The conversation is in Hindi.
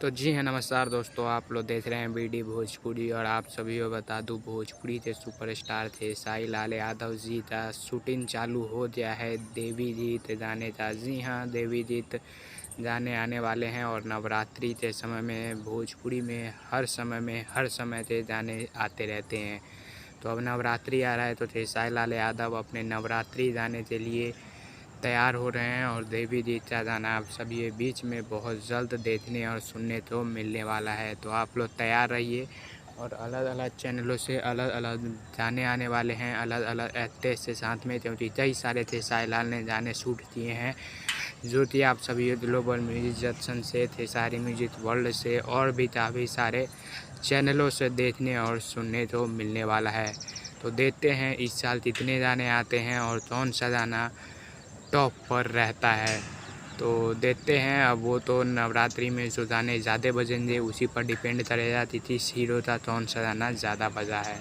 तो जी हाँ, नमस्कार दोस्तों, आप लोग देख रहे हैं बीडी भोजपुरी। और आप सभी को बता दूं, भोजपुरी के सुपरस्टार थे साई लाल यादव जी का शूटिंग चालू हो गया है देवी गीत गाने का। जी हाँ, देवी गीत गाने आने वाले हैं और नवरात्रि के समय में भोजपुरी में हर समय के गाने आते रहते हैं। तो अब नवरात्रि आ रहा है, तो साई लाल यादव अपने नवरात्रि गाने के लिए तैयार हो रहे हैं। और देवी गीत का गाना आप सभी के बीच में बहुत जल्द देखने और सुनने को मिलने वाला है। तो आप लोग तैयार रहिए। और अलग अलग चैनलों से अलग अलग गाने आने वाले हैं, अलग अलग एक्ट्रेस के साथ में, क्योंकि कई सारे साई लाल ने गाने शूट किए हैं, जो कि आप सभी ग्लोबल म्यूजिक जंक्शन से सारी म्यूजिक वर्ल्ड से और भी काफ़ी सारे चैनलों से देखने और सुनने को मिलने वाला है। तो देखते हैं इस साल कितने गाने आते हैं और कौन सा गाना टॉप पर रहता है। तो देखते हैं। अब वो तो नवरात्रि में जो गाने ज़्यादा बजेंगे उसी पर डिपेंड करेगा कि किस हीरो का कौन सा गाना ज़्यादा बजा है।